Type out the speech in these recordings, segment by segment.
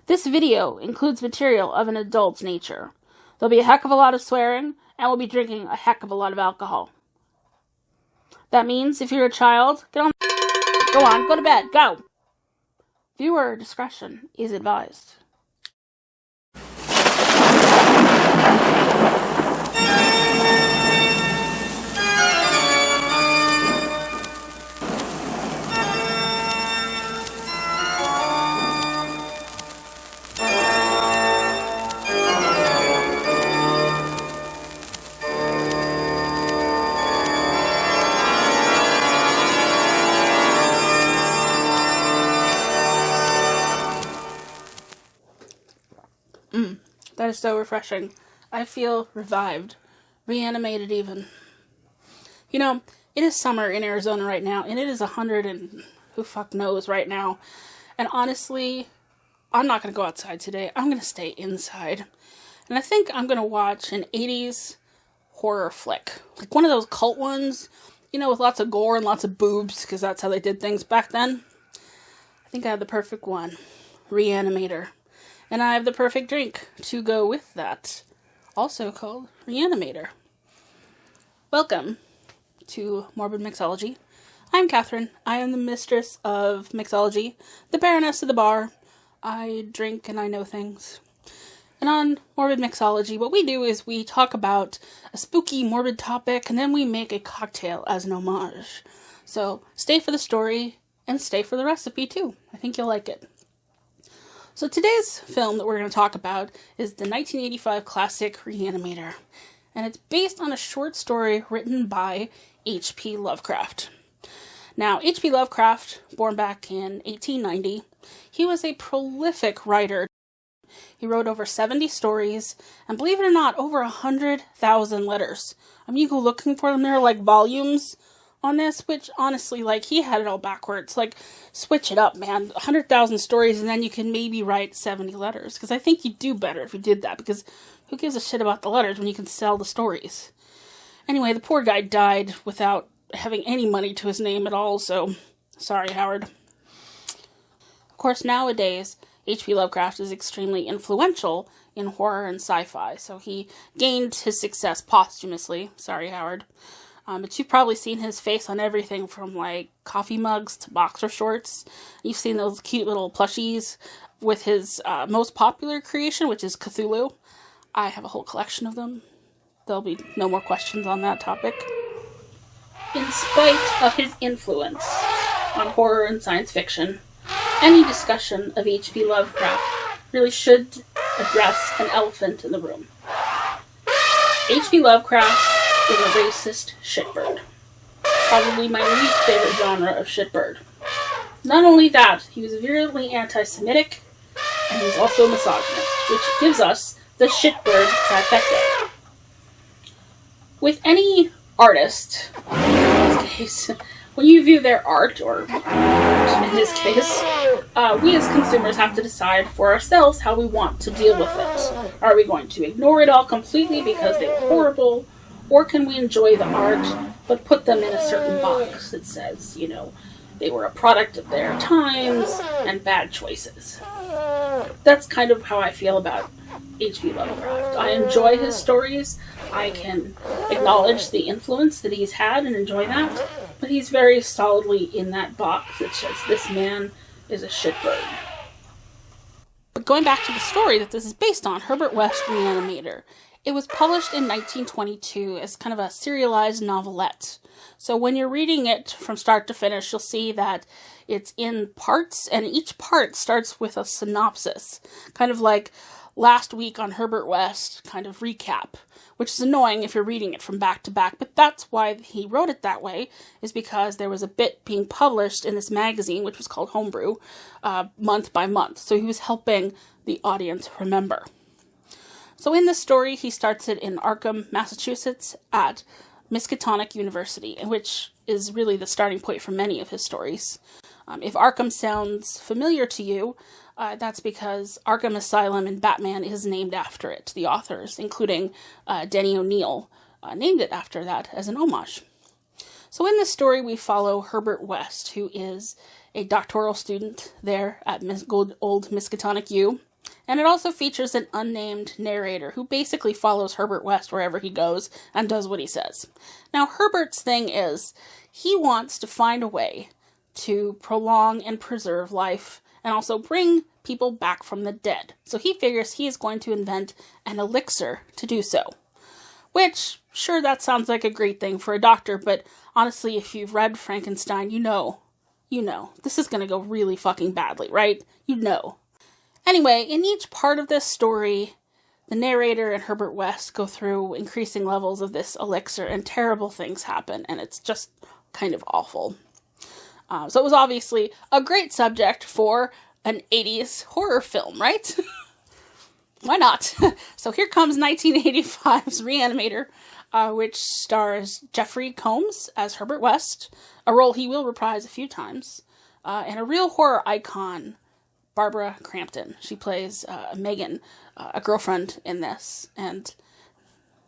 This video includes material of an adult's nature. There'll be a heck of a lot of swearing, and we'll be drinking a heck of a lot of alcohol. That means if you're a child, go to bed, go! Viewer discretion is advised. That is so refreshing. I feel revived. Reanimated even. You know, it is summer in Arizona right now, and it is 100 and who fuck knows right now. And honestly, I'm not going to go outside today. I'm going to stay inside. And I think I'm going to watch an 80s horror flick. Like one of those cult ones, you know, with lots of gore and lots of boobs, because that's how they did things back then. I think I have the perfect one. Reanimator. And I have the perfect drink to go with that, also called Reanimator. Welcome to Morbid Mixology. I'm Catherine. I am the mistress of mixology, the baroness of the bar. I drink and I know things. And on Morbid Mixology, what we do is we talk about a spooky, morbid topic, and then we make a cocktail as an homage. So stay for the story, and stay for the recipe too. I think you'll like it. So today's film that we're going to talk about is the 1985 classic Reanimator, and it's based on a short story written by H.P. Lovecraft. Now, H.P. Lovecraft, born back in 1890, he was a prolific writer. He wrote over 70 stories, and believe it or not, over 100,000 letters. I mean, you go looking for them, there are like volumes on this, which honestly, like, he had it all backwards. Like, switch it up, man. 100,000 stories, and then you can maybe write 70 letters. Because I think you'd do better if you did that, because who gives a shit about the letters when you can sell the stories? Anyway, the poor guy died without having any money to his name at all, so sorry, Howard. Of course, nowadays, H.P. Lovecraft is extremely influential in horror and sci-fi, so he gained his success posthumously. Sorry, Howard. But you've probably seen his face on everything from, like, coffee mugs to boxer shorts. You've seen those cute little plushies with his most popular creation, which is Cthulhu. I have a whole collection of them. There'll be no more questions on that topic. In spite of his influence on horror and science fiction, any discussion of H.P. Lovecraft really should address an elephant in the room. H.P. Lovecraft is a racist shitbird. Probably my least favorite genre of shitbird. Not only that, he was virulently anti-Semitic, and he was also a misogynist, which gives us the shitbird trifecta. With any artist, in this case, when you view their art, or in this case, we as consumers have to decide for ourselves how we want to deal with it. Are we going to ignore it all completely because they were horrible? Or can we enjoy the art, but put them in a certain box that says, you know, they were a product of their times and bad choices? That's kind of how I feel about H.P. Lovecraft. I enjoy his stories. I can acknowledge the influence that he's had and enjoy that. But he's very solidly in that box that says this man is a shitbird. But going back to the story that this is based on, Herbert West's Reanimator. It was published in 1922 as kind of a serialized novelette. So when you're reading it from start to finish, you'll see that it's in parts, and each part starts with a synopsis. Kind of like last week on Herbert West, kind of recap, which is annoying if you're reading it from back to back, but that's why he wrote it that way, is because there was a bit being published in this magazine, which was called Homebrew, month by month. So he was helping the audience remember. So in this story, he starts it in Arkham, Massachusetts at Miskatonic University, which is really the starting point for many of his stories. If Arkham sounds familiar to you, that's because Arkham Asylum in Batman is named after it. The authors, including Denny O'Neil, named it after that as an homage. So in this story, we follow Herbert West, who is a doctoral student there at old Miskatonic U. And it also features an unnamed narrator who basically follows Herbert West wherever he goes and does what he says. Now, Herbert's thing is he wants to find a way to prolong and preserve life and also bring people back from the dead. So he figures he is going to invent an elixir to do so. Which, sure, that sounds like a great thing for a doctor, but honestly, if you've read Frankenstein, you know, this is going to go really fucking badly, right? You know. Anyway, in each part of this story, the narrator and Herbert West go through increasing levels of this elixir and terrible things happen, and it's just kind of awful. So it was obviously a great subject for an 80s horror film, right? Why not? So here comes 1985's Reanimator, which stars Jeffrey Combs as Herbert West, a role he will reprise a few times, and a real horror icon, Barbara Crampton. She plays Megan, a girlfriend in this, and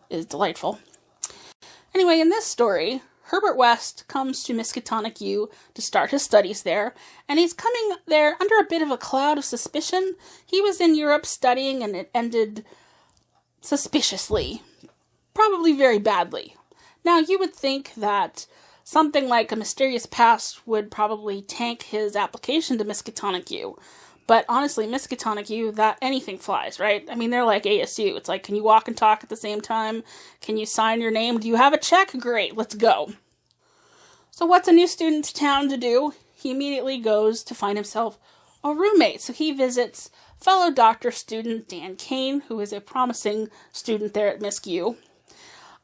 is delightful. Anyway, in this story, Herbert West comes to Miskatonic U to start his studies there, and he's coming there under a bit of a cloud of suspicion. He was in Europe studying, and it ended suspiciously. Probably very badly. Now, you would think that something like a mysterious past would probably tank his application to Miskatonic U. But honestly, Miskatonic U, that anything flies, right? I mean, they're like ASU. It's like, can you walk and talk at the same time? Can you sign your name? Do you have a check? Great, let's go. So what's a new student to town to do? He immediately goes to find himself a roommate. So he visits fellow doctor student Dan Kane, who is a promising student there at Misk U.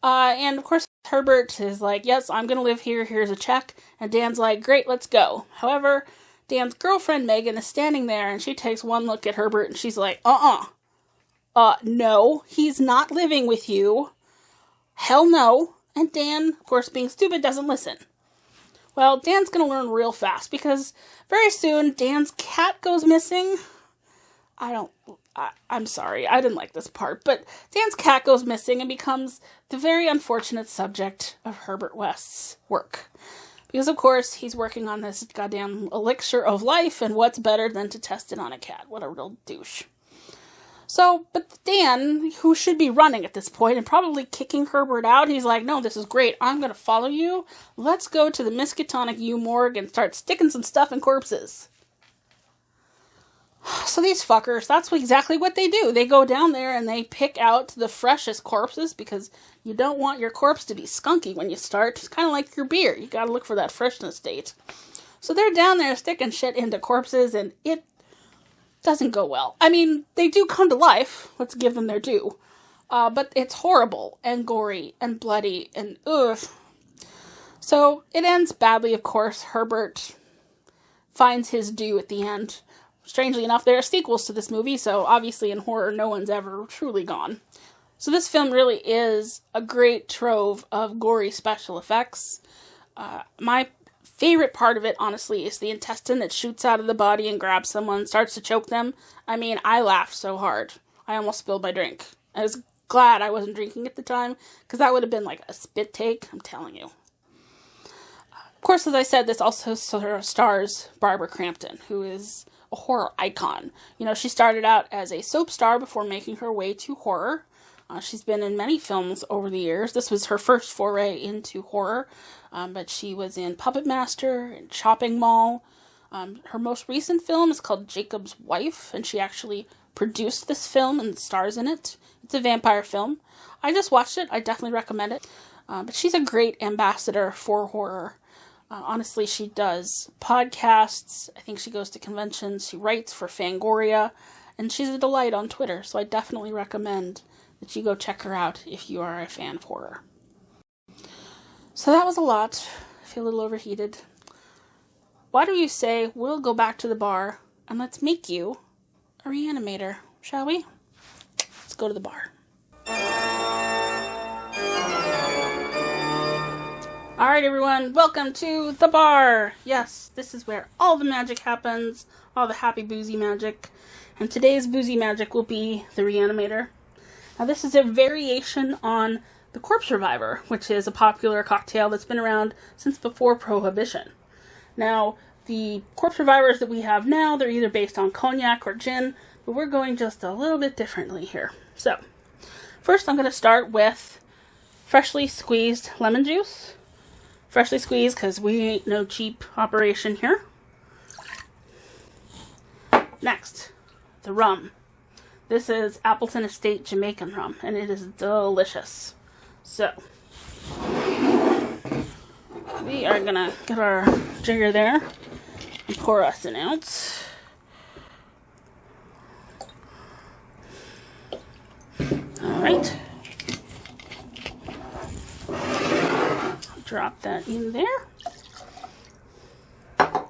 And of course, Herbert is like, yes, I'm going to live here. Here's a check. And Dan's like, great, let's go. However, Dan's girlfriend, Megan, is standing there, and she takes one look at Herbert, and she's like, no, he's not living with you. Hell no. And Dan, of course, being stupid, doesn't listen. Well, Dan's gonna learn real fast, because very soon, Dan's cat goes missing. I'm sorry, I didn't like this part, but Dan's cat goes missing and becomes the very unfortunate subject of Herbert West's work. Because, of course, he's working on this goddamn elixir of life, and what's better than to test it on a cat? What a real douche. So, but Dan, who should be running at this point and probably kicking Herbert out, he's like, no, this is great. I'm going to follow you. Let's go to the Miskatonic U morgue and start sticking some stuff in corpses. So these fuckers, that's exactly what they do. They go down there and they pick out the freshest corpses, because you don't want your corpse to be skunky when you start. It's kind of like your beer. You gotta look for that freshness date. So they're down there sticking shit into corpses, and it doesn't go well. I mean, they do come to life. Let's give them their due. But it's horrible and gory and bloody and ugh. So it ends badly, of course. Herbert finds his due at the end. Strangely enough, there are sequels to this movie, so obviously in horror, no one's ever truly gone. So this film really is a great trove of gory special effects. My favorite part of it, honestly, is the intestine that shoots out of the body and grabs someone and starts to choke them. I mean, I laughed so hard. I almost spilled my drink. I was glad I wasn't drinking at the time, because that would have been like a spit take, I'm telling you. Of course, as I said, this also stars Barbara Crampton, who is a horror icon. You know, she started out as a soap star before making her way to horror. She's been in many films over the years. This was her first foray into horror, but she was in Puppet Master and Chopping Mall. Her most recent film is called Jakob's Wife, and she actually produced this film and stars in it. It's a vampire film. I just watched it. I definitely recommend it. But she's a great ambassador for horror. Honestly, she does podcasts. I think she goes to conventions. She writes for Fangoria, and she's a delight on Twitter, so I definitely recommend that you go check her out if you are a fan of horror. So that was a lot. I feel a little overheated. Why do you say we'll go back to the bar and let's make you a reanimator, shall we? Let's go to the bar. Alright everyone, welcome to the bar! Yes, this is where all the magic happens, all the happy boozy magic. And today's boozy magic will be the Reanimator. Now this is a variation on the Corpse Reviver, which is a popular cocktail that's been around since before Prohibition. Now, The corpse revivers that we have now, they're either based on cognac or gin, but we're going just a little bit differently here. So, first I'm going to start with freshly squeezed lemon juice. Freshly squeezed because we ain't no cheap operation here. Next, the rum. This is Appleton Estate Jamaican rum, and it is delicious. So, we are going to get our jigger there and pour us an ounce. Alright. Drop that in there.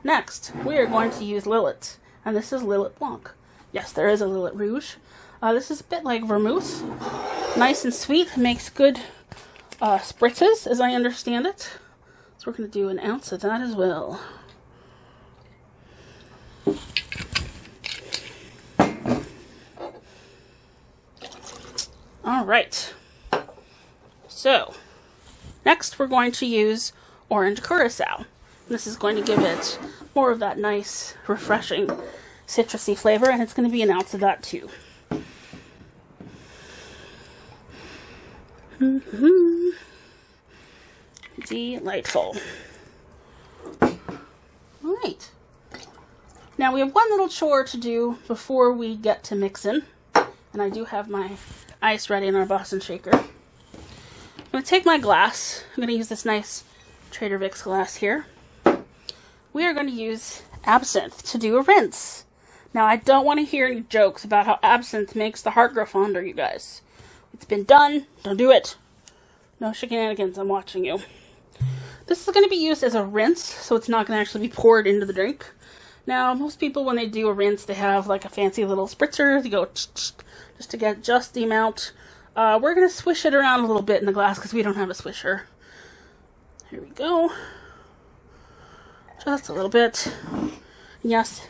Next, we are going to use Lillet, and this is Lillet Blanc. Yes, there is a Lillet Rouge. This is a bit like vermouth. Nice and sweet, makes good spritzes, as I understand it. So we're going to do an ounce of that as well. Alright, so next we're going to use orange curacao. This is going to give it more of that nice, refreshing, citrusy flavor, and it's going to be an ounce of that too. Delightful. Alright, now we have one little chore to do before we get to mixing, and I do have my ice ready in our Boston shaker. I'm going to take my glass. I'm going to use this nice Trader Vic's glass here. We are going to use absinthe to do a rinse. Now, I don't want to hear any jokes about how absinthe makes the heart grow fonder, you guys. It's been done. Don't do it. No shenanigans. I'm watching you. This is going to be used as a rinse, so it's not going to actually be poured into the drink. Now, most people, when they do a rinse, they have like a fancy little spritzer. They go just to get just the amount. We're going to swish it around a little bit in the glass because we don't have a swisher. Here we go. Just a little bit. Yes,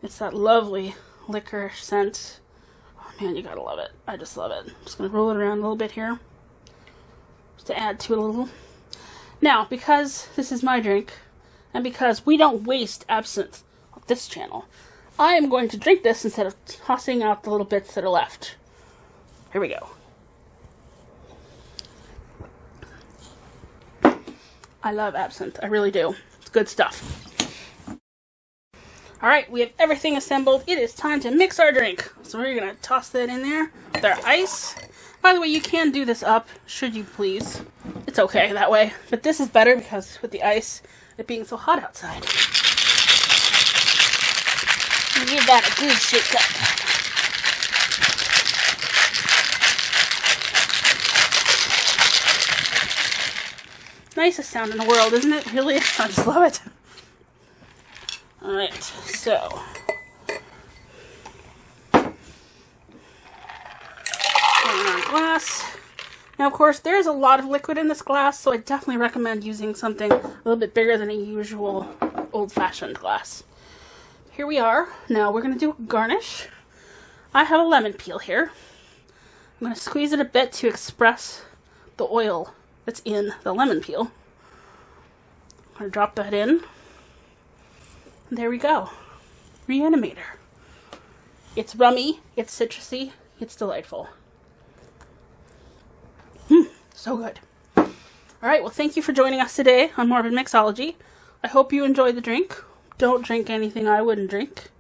it's that lovely licorice scent. Oh man, you gotta love it. I just love it. Just going to roll it around a little bit here. Just to add to it a little. Now, because this is my drink, and because we don't waste absinthe on this channel, I am going to drink this instead of tossing out the little bits that are left. Here we go. I love absinthe. I really do. It's good stuff. Alright, we have everything assembled. It is time to mix our drink. So we're going to toss that in there with our ice. By the way, you can do this up, should you please. It's okay that way. But this is better because with the ice, it being so hot outside. Give that a good shake up. Nicest sound in the world, isn't it? Really? I just love it. Alright, so. Glass. Now, of course, there's a lot of liquid in this glass, so I definitely recommend using something a little bit bigger than a usual old-fashioned glass. Here we are. Now we're going to do a garnish. I have a lemon peel here. I'm going to squeeze it a bit to express the oil that's in the lemon peel. I'm going to drop that in. And there we go. Reanimator. It's rummy, it's citrusy, it's delightful. So good. Alright, well thank you for joining us today on Morbid Mixology. I hope you enjoyed the drink. Don't drink anything I wouldn't drink.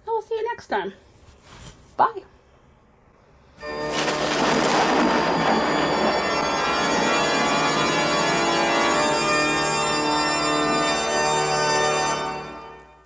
And we'll see you next time. Bye.